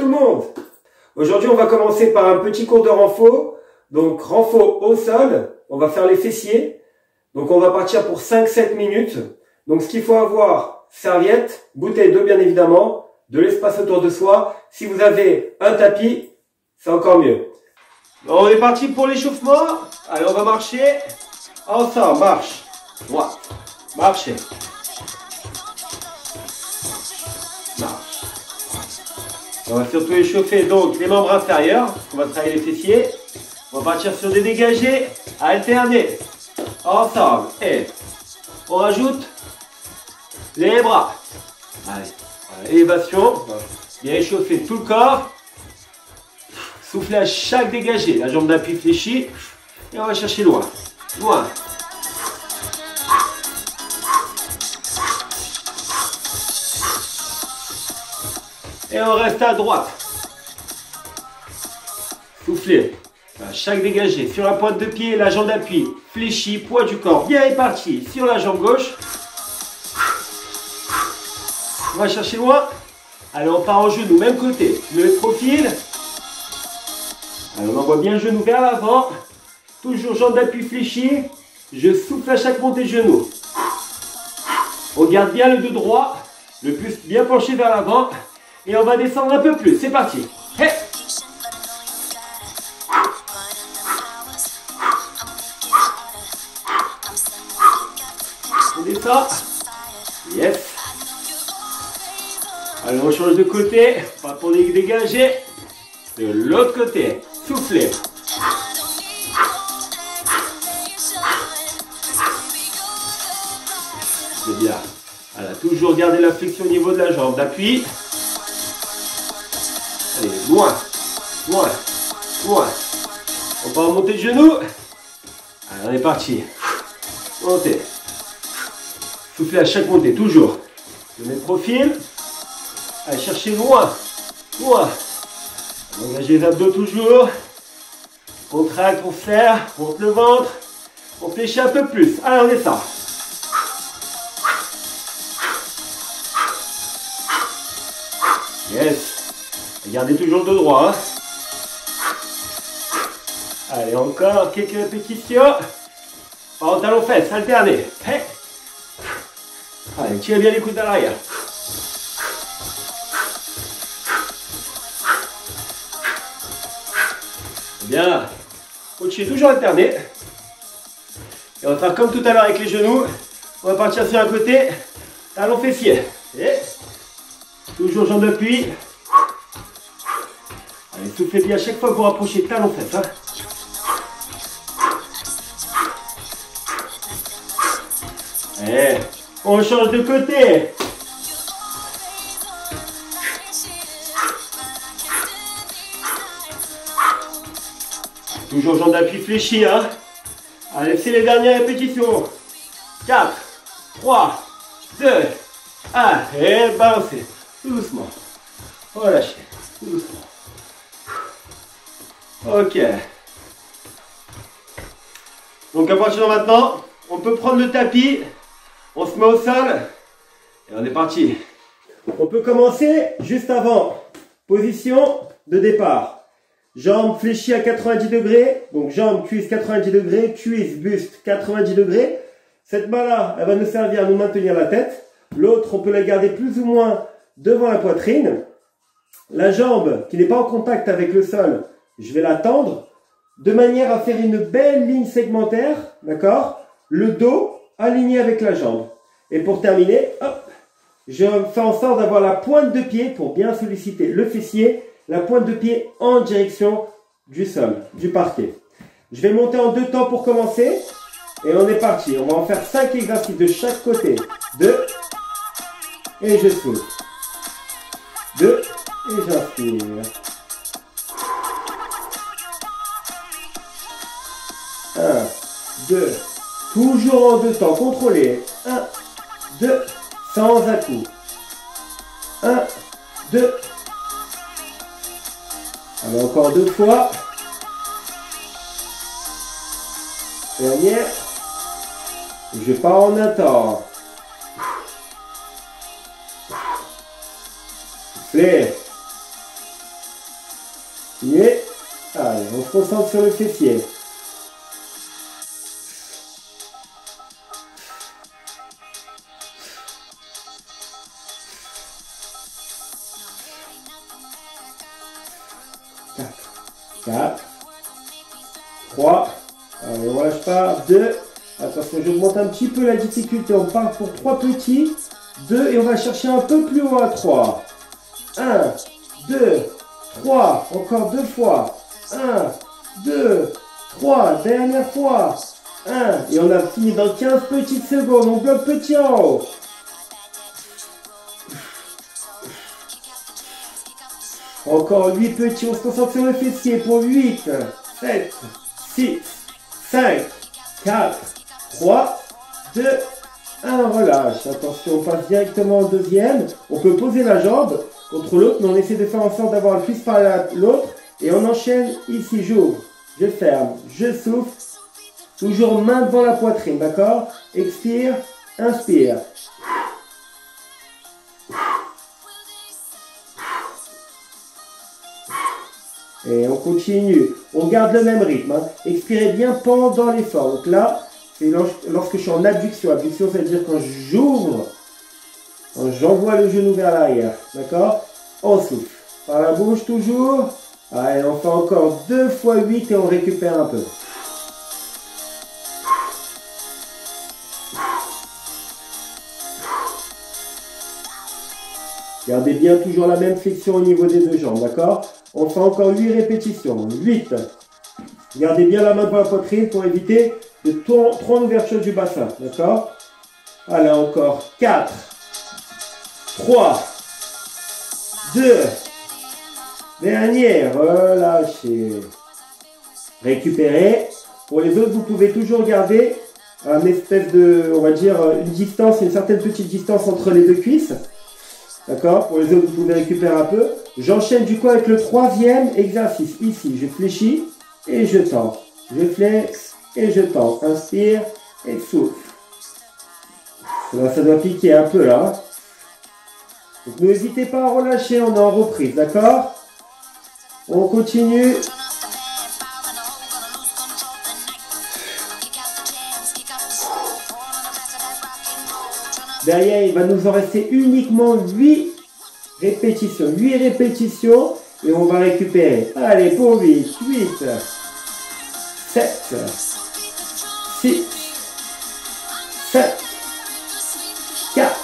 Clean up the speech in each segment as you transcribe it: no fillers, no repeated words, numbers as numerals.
tout le monde. Aujourd'hui, on va commencer par un petit cours de renfo. Donc, renfo au sol. On va faire les fessiers. Donc, on va partir pour 5-7 minutes. Donc, ce qu'il faut avoir, serviette, bouteille d'eau bien évidemment, de l'espace autour de soi. Si vous avez un tapis, c'est encore mieux. On est parti pour l'échauffement. Allez, on va marcher. Ensemble, marche. Droite. Marchez. Marche. On va surtout échauffer donc les membres inférieurs. On va travailler les fessiers. On va partir sur des dégagés alternés. Ensemble. Et on rajoute les bras. Allez. Voilà, élévation. Bien échauffer tout le corps. Soufflez à chaque dégagé. La jambe d'appui fléchie. Et on va chercher loin. Loin. Et on reste à droite. Soufflez. À chaque dégagé. Sur la pointe de pied, la jambe d'appui fléchie. Poids du corps bien réparti sur la jambe gauche. On va chercher loin. Allez, on part en genou. Même côté. Le profil. Allez, on envoie bien le genou vers l'avant. Toujours jambe d'appui fléchie. Je souffle à chaque montée de genou. On garde bien le dos droit. Le plus bien penché vers l'avant. Et on va descendre un peu plus. C'est parti. Hey. On descend. Yes. Allez, on change de côté. Pas pour dégager. De l'autre côté. Soufflez. C'est bien. Voilà, toujours garder la flexion au niveau de la jambe d'appui. Allez, loin, loin, loin. On va remonter le genou. Allez, on est parti. Montez. Soufflez à chaque montée, toujours. Je mets le profil. Allez, cherchez loin, loin. Engagez les abdos toujours. On contracte, on serre, on monte le ventre. On fléchit un peu plus. Allez, on descend. Yes. Et gardez toujours le dos droit. Hein. Allez, encore quelques répétitions. En talon fesses, alternez. Hey. Allez, tirez bien les coudes à l'arrière. Bien. Continuez toujours alterner. Et on va faire comme tout à l'heure avec les genoux. On va partir sur un côté. Talon fessier. Et toujours jambe d'appui. Allez, soufflez bien à chaque fois que vous rapprochez talon fesse. Hein. Et on change de côté. Toujours jambe d'appui fléchie. Hein. Allez, c'est les dernières répétitions. 4, 3, 2, 1. Et balancez. Doucement. Relâchez. Doucement. Ok. Donc à partir de maintenant, on peut prendre le tapis. On se met au sol. Et on est parti. On peut commencer juste avant. Position de départ. Jambes fléchies à 90 degrés. Donc jambes, cuisses 90 degrés. Cuisses, buste 90 degrés. Cette main-là, elle va nous servir à nous maintenir la tête. L'autre, on peut la garder plus ou moins devant la poitrine. La jambe qui n'est pas en contact avec le sol, je vais la tendre de manière à faire une belle ligne segmentaire. D'accord? Le dos aligné avec la jambe. Et pour terminer, hop, je fais en sorte d'avoir la pointe de pied pour bien solliciter le fessier. La pointe de pied en direction du sol, du parquet. Je vais monter en 2 temps pour commencer. Et on est parti. On va en faire 5 exercices de chaque côté. 2. Et je souffle. 2. Et j'inspire. 1, 2. Toujours en 2 temps. Contrôlez. 1, 2. Sans à-coup. 1, 2. Allez, encore 2 fois. Dernière. Je pars en un temps. Soufflez. Continuez. Allez, on se concentre sur le fessier. Quatre. 3. Allez, on ne lâche pas. 2. Attention, j'augmente un petit peu la difficulté. On part pour 3 petits. 2 et on va chercher un peu plus haut à 3. 1, 2, 3. Encore 2 fois. 1, 2, 3. Dernière fois. 1. Et on a fini dans 15 petites secondes. On bloque petit en haut. Encore 8 petits. On se concentre sur le fessier pour 8, 7, 6, 5, 4, 3, 2, 1. Relâche. Attention, on passe directement au deuxième. On peut poser la jambe contre l'autre, mais on essaie de faire en sorte d'avoir le cuisse par l'autre. Et on enchaîne ici. J'ouvre, je ferme, je souffle. Toujours main devant la poitrine, d'accord? Expire, inspire. Et on continue. On garde le même rythme. Hein. Expirez bien pendant l'effort. Donc là, c'est lorsque je suis en abduction. Abduction, ça veut dire quand j'ouvre, quand j'envoie le genou vers l'arrière. D'accord? On souffle. Par la bouche toujours. Allez, on fait encore 2 fois 8 et on récupère un peu. Gardez bien toujours la même flexion au niveau des deux jambes, d'accord? On fait encore 8 répétitions. 8. Gardez bien la main devant la poitrine pour éviter de trop en ouverture du bassin, d'accord? Allez, encore 4, 3, 2, dernier, relâchez. Récupérez. Pour les autres, vous pouvez toujours garder une espèce de, on va dire, une distance, une certaine petite distance entre les deux cuisses. D'accord? Pour les autres, vous pouvez récupérer un peu. J'enchaîne du coup avec le troisième exercice. Ici, je fléchis et je tends. Je flex et je tends. Inspire et souffle. Là, ça doit piquer un peu là. Donc n'hésitez pas à relâcher, on est en reprise. D'accord? On continue. Derrière, il va nous en rester uniquement 8 répétitions. 8 répétitions et on va récupérer. Allez, pour 8, 7, 6, 7, 4,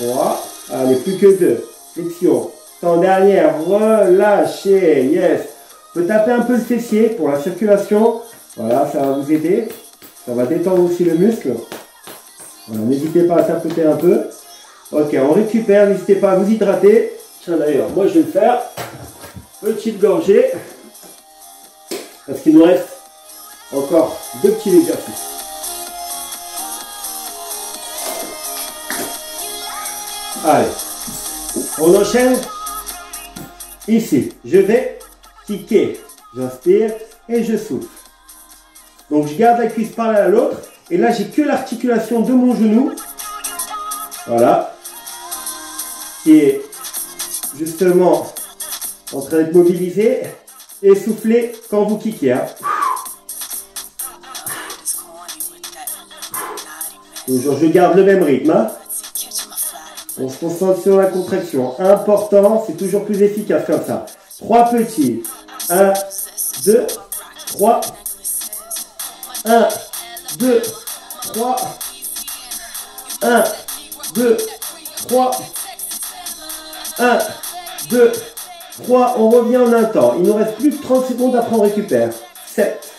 3. Allez, plus que 2. Flexion. En dernière, relâchez. Yes. On peut taper un peu le fessier pour la circulation. Voilà, ça va vous aider. Ça va détendre aussi le muscle. Voilà, n'hésitez pas à tapoter un peu. Ok, on récupère, n'hésitez pas à vous hydrater. Tiens d'ailleurs, moi je vais le faire. Petite gorgée. Parce qu'il nous reste encore 2 petits exercices. Allez, on enchaîne. Ici, je vais kicker. J'inspire et je souffle. Donc je garde la cuisse par l'un à l'autre. Et là, j'ai que l'articulation de mon genou. Voilà. Qui est justement en train d'être mobilisé. Et soufflez quand vous kickez. Hein. Toujours, je garde le même rythme. Hein. On se concentre sur la contraction. Important, c'est toujours plus efficace comme ça. 3 petits. 1, 2, 3. 1, 2, 3. 1, 2, 3. 1, 2, 3. On revient en un temps. Il nous reste plus de 30 secondes, après on récupère. 7.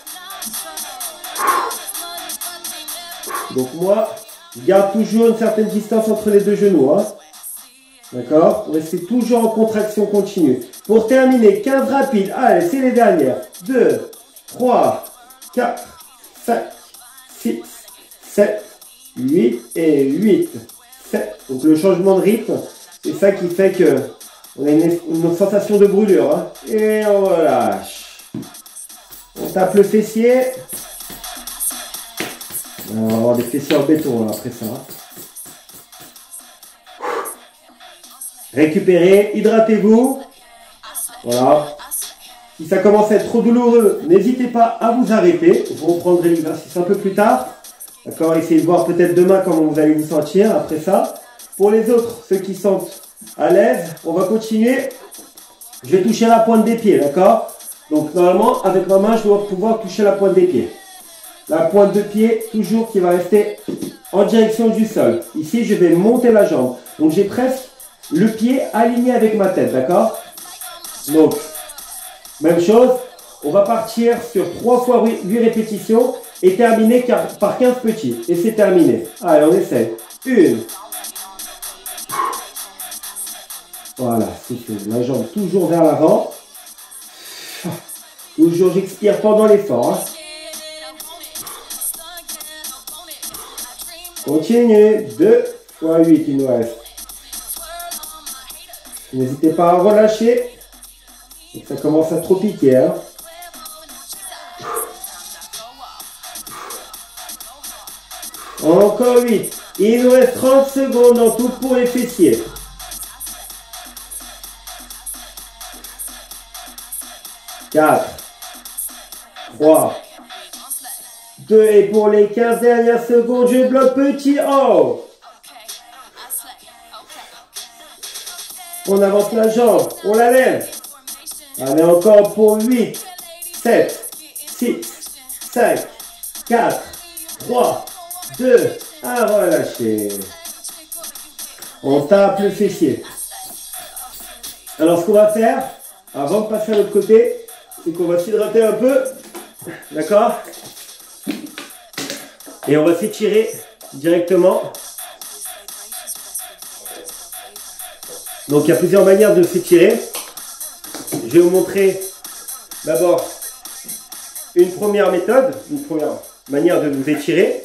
Donc moi, je garde toujours une certaine distance entre les deux genoux. Hein. D'accord? Pour rester toujours en contraction continue. Pour terminer, 15 rapides. Allez, c'est les dernières. 2, 3, 4, 5, 6, 7, 8 et 8. 7. Donc le changement de rythme, c'est ça qui fait que on a une sensation de brûlure. Hein. Et on relâche. On tape le fessier. On va avoir des fessiers en béton là, après ça. Récupérez, hydratez-vous. Voilà. Si ça commence à être trop douloureux, n'hésitez pas à vous arrêter. Vous reprendrez l'exercice un peu plus tard. D'accord? Essayez de voir peut-être demain comment vous allez vous sentir après ça. Pour les autres, ceux qui sont à l'aise, on va continuer. Je vais toucher la pointe des pieds, d'accord? Donc normalement, avec ma main, je dois pouvoir toucher la pointe des pieds. La pointe de pied, toujours qui va rester en direction du sol. Ici, je vais monter la jambe. Donc j'ai presque le pied aligné avec ma tête, d'accord? Donc, même chose, on va partir sur 3 fois 8 répétitions et terminer par 15 petits. Et c'est terminé. Allez, on essaie. 1. Voilà, c'est fait. La jambe toujours vers l'avant. Toujours, j'expire pendant l'effort. Hein. Continue. 2 fois 8, il nous reste. N'hésitez pas à relâcher. Et ça commence à trop piquer. Hein. Encore 8. Il nous reste 30 secondes en tout pour les fessiers. 4, 3, 2 et pour les 15 dernières secondes, je bloque petit haut. On avance la jambe, on la lève. Allez, encore pour 8, 7, 6, 5, 4, 3, 2, 1, relâchez. On tape le fessier. Alors, ce qu'on va faire, avant de passer à l'autre côté, c'est qu'on va s'hydrater un peu. D'accord? Et on va s'étirer directement. Donc, il y a plusieurs manières de s'étirer. Je vais vous montrer d'abord une première méthode, une première manière de vous étirer.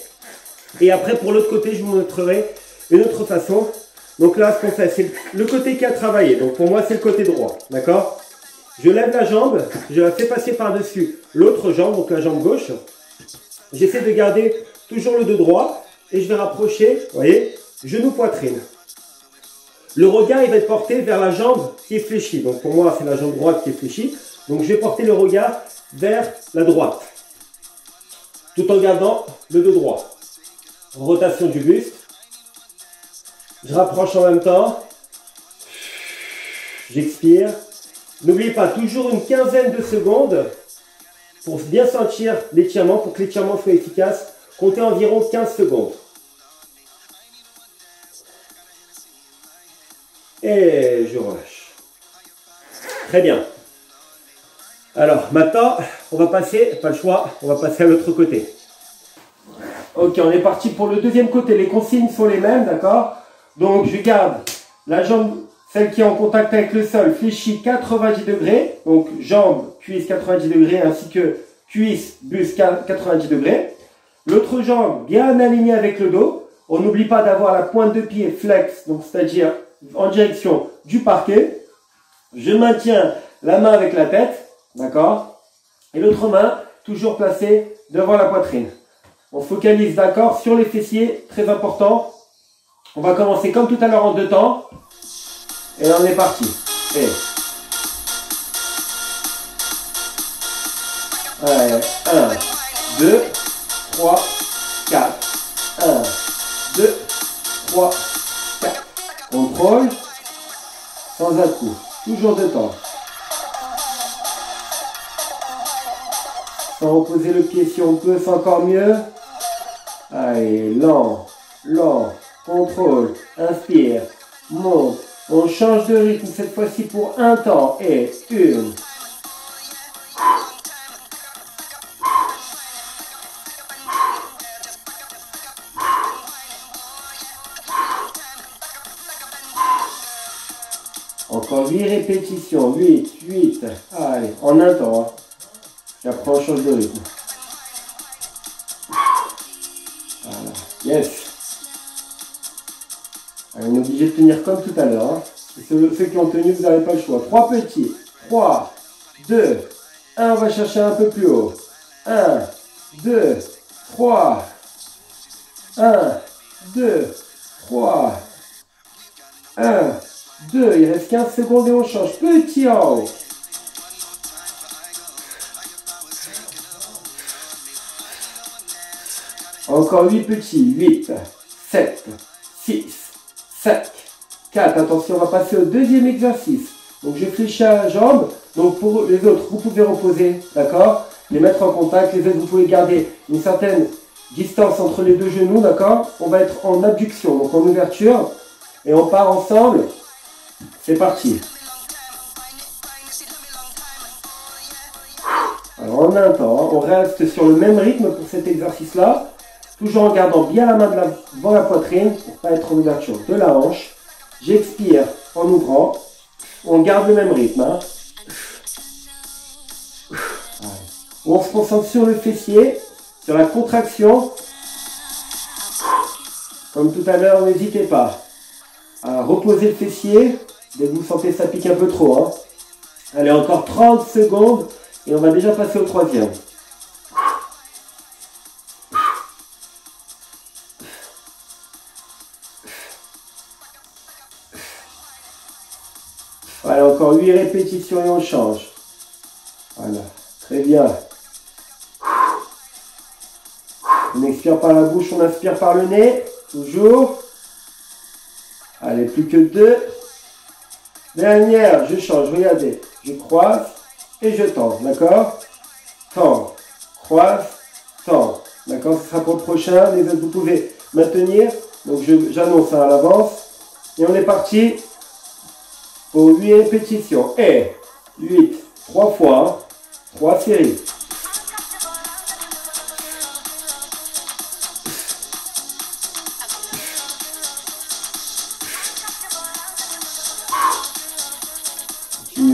Et après, pour l'autre côté, je vous montrerai une autre façon. Donc là, ce qu'on fait, c'est le côté qui a travaillé. Donc pour moi, c'est le côté droit. D'accord? Je lève la jambe, je la fais passer par-dessus l'autre jambe, donc la jambe gauche. J'essaie de garder toujours le dos droit et je vais rapprocher, vous voyez, genou poitrine. Le regard, il va être porté vers la jambe qui est fléchie. Donc pour moi, c'est la jambe droite qui est fléchie. Donc je vais porter le regard vers la droite. Tout en gardant le dos droit. Rotation du buste. Je rapproche en même temps. J'expire. N'oubliez pas, toujours une quinzaine de secondes pour bien sentir l'étirement, pour que l'étirement soit efficace. Comptez environ 15 secondes. Et je relâche. Très bien. Alors, maintenant, on va passer, pas le choix, on va passer à l'autre côté. Ok, on est parti pour le deuxième côté. Les consignes sont les mêmes, d'accord? Donc, je garde la jambe, celle qui est en contact avec le sol, fléchie 90 degrés. Donc, jambe, cuisse 90 degrés, ainsi que cuisse, buste 90 degrés. L'autre jambe, bien alignée avec le dos. On n'oublie pas d'avoir la pointe de pied flex, donc c'est-à-dire en direction du parquet. Je maintiens la main avec la tête, d'accord? Et l'autre main, toujours placée devant la poitrine. On se focalise, d'accord, sur les fessiers, très important. On va commencer comme tout à l'heure en 2 temps. Et là, on est parti. Et... Allez, 1, 2, 3, 4. 1, 2, 3, 4. Contrôle. Sans un coup. Toujours 2 temps. Sans reposer le pied si on peut, c'est encore mieux. Allez, lent, lent. Contrôle. Inspire. Monte. On change de rythme cette fois-ci pour un temps. Et 1. Encore 8 répétitions. 8, 8. Allez, en un temps. Hein. Et après, on change de rythme. Voilà. Yes. Allez, on est obligé de tenir comme tout à l'heure. Hein. Ceux qui ont tenu, vous n'avez pas le choix. 3 petits. 3, 2, 1. On va chercher un peu plus haut. 1, 2, 3. 1, 2, 3. 1, 2. Il reste 15 secondes et on change. Petit en haut. Encore 8 petits. 8, 7, 6, 5, 4. Attention, on va passer au deuxième exercice. Donc, je fléchis à la jambe. Donc, pour les autres, vous pouvez reposer, d'accord? Les mettre en contact. Les autres, vous pouvez garder une certaine distance entre les deux genoux, d'accord? On va être en abduction, donc en ouverture. Et on part ensemble. C'est parti. Alors, en un temps, on reste sur le même rythme pour cet exercice-là. Toujours en gardant bien la main devant la poitrine pour ne pas être en ouverture de la hanche. J'expire en ouvrant. On garde le même rythme. Hein. On se concentre sur le fessier, sur la contraction. Comme tout à l'heure, n'hésitez pas à reposer le fessier dès que vous sentez ça pique un peu trop. Hein. Allez, encore 30 secondes et on va déjà passer au troisième. Allez, encore 8 répétitions et on change. Voilà, très bien. On expire par la bouche, on inspire par le nez. Toujours. Allez, plus que 2. Dernière, je change, regardez. Je croise et je tends, d'accord? Tends, croise, tends. D'accord, ce sera pour le prochain. Les autres, vous pouvez maintenir. Donc, j'annonce à l'avance. Et on est parti pour 8 répétitions. Et 8, 3 fois, 3 séries.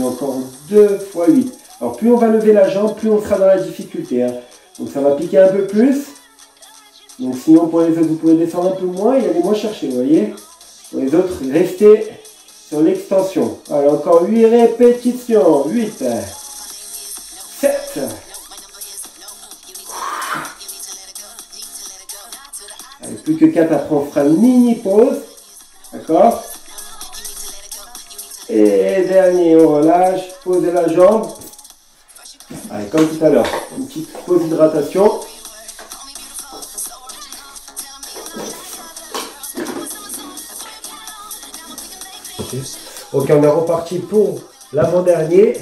Encore 2 fois 8. Alors plus on va lever la jambe, plus on sera dans la difficulté. Hein. Donc ça va piquer un peu plus. Donc sinon pour les autres, vous pouvez descendre un peu moins et aller moins chercher, vous voyez. Pour les autres, restez sur l'extension. Allez, encore 8 répétitions. 8, 7. Allez, plus que 4, après on fera une mini pause. D'accord? Et dernier, on relâche, posez la jambe. Allez, comme tout à l'heure, une petite pause d'hydratation. Ok, on est reparti pour l'avant-dernier.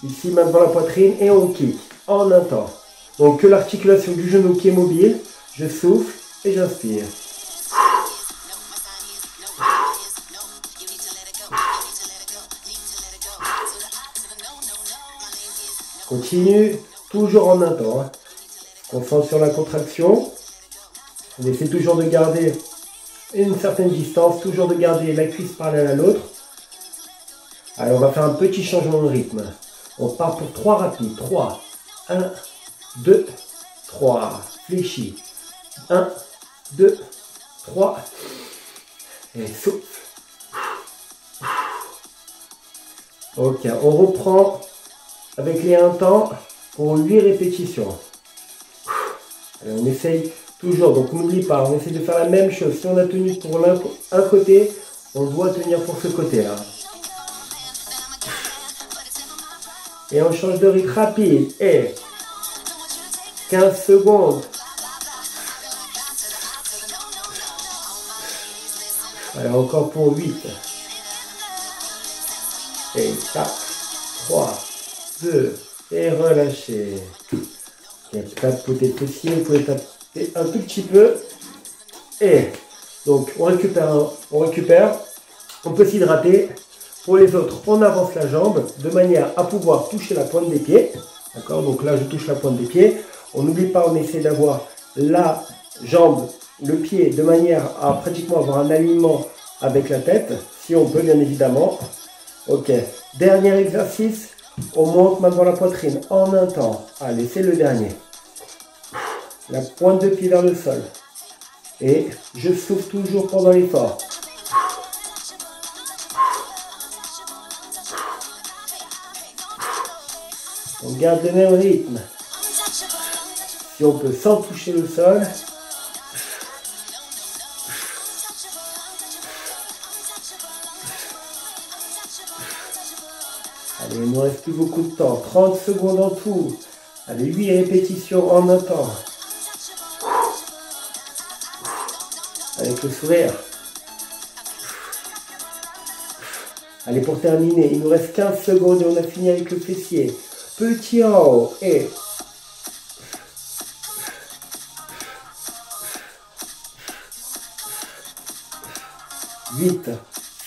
Ici, main devant la poitrine et on kick en un temps. Donc, que l'articulation du genou qui est mobile, je souffle et j'inspire. Continue, toujours en un temps. Hein. Concentre sur la contraction. On essaie toujours de garder une certaine distance, toujours de garder la cuisse parallèle à l'autre. Alors on va faire un petit changement de rythme. On part pour 3 rapides. 3, 1, 2, 3. Fléchis. 1, 2, 3. Et souffle. Ok, on reprend avec les 1 temps pour 8 répétitions. Allez, on essaye toujours, donc n'oublie pas, on essaie de faire la même chose. Si on a tenu pour un côté, on doit tenir pour ce côté-là. Et on change de rythme rapide. Et 15 secondes. Allez, encore pour 8. Et 4, 3, 2, et relâchez. Tapotez le fessier, vous pouvez taper un tout petit peu. Et donc on récupère, on peut s'hydrater. Pour les autres, on avance la jambe de manière à pouvoir toucher la pointe des pieds. D'accord, donc là je touche la pointe des pieds. On n'oublie pas, on essaie d'avoir la jambe, le pied, de manière à pratiquement avoir un alignement avec la tête, si on peut bien évidemment. Ok, dernier exercice, on monte main devant la poitrine en un temps. Allez, c'est le dernier. La pointe de pied vers le sol. Et je souffle toujours pendant l'effort. On garde le même rythme. Si on peut sans toucher le sol. Allez, il ne nous reste plus beaucoup de temps. 30 secondes en tout. Allez, 8 répétitions en un temps. avec le sourire. Allez, pour terminer, il nous reste 15 secondes et on a fini avec le fessier. Petit en haut et... Vite,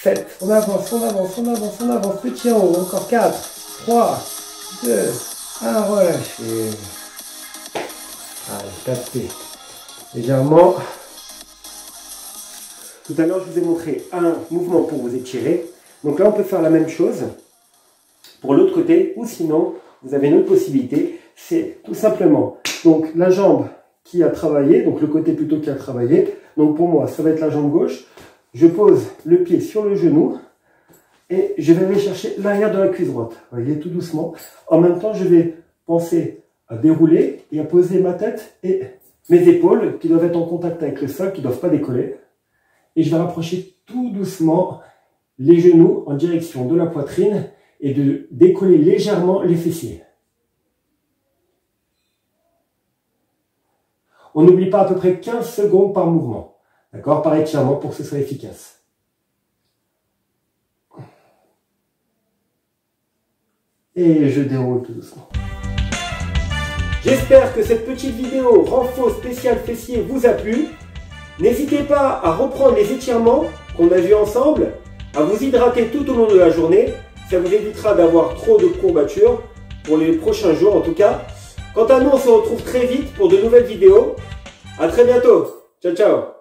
7, on avance, on avance, on avance, on avance. Petit en haut, encore 4, 3, 2, 1, relâchez. Allez, tapez légèrement. Tout à l'heure, je vous ai montré un mouvement pour vous étirer. Donc là, on peut faire la même chose pour l'autre côté, ou sinon, vous avez une autre possibilité, c'est tout simplement donc la jambe qui a travaillé, donc le côté plutôt qui a travaillé. Donc pour moi, ça va être la jambe gauche. Je pose le pied sur le genou et je vais aller chercher l'arrière de la cuisse droite. Vous voyez, tout doucement. En même temps, je vais penser à dérouler et à poser ma tête et mes épaules qui doivent être en contact avec le sol, qui ne doivent pas décoller. Et je vais rapprocher tout doucement les genoux en direction de la poitrine et de décoller légèrement les fessiers. On n'oublie pas à peu près 15 secondes par mouvement. D'accord? Par étirement pour que ce soit efficace. Et je déroule tout doucement. J'espère que cette petite vidéo renfort spécial fessier vous a plu. N'hésitez pas à reprendre les étirements qu'on a vus ensemble, à vous hydrater tout au long de la journée. Ça vous évitera d'avoir trop de courbatures pour les prochains jours en tout cas. Quant à nous, on se retrouve très vite pour de nouvelles vidéos. À très bientôt. Ciao, ciao.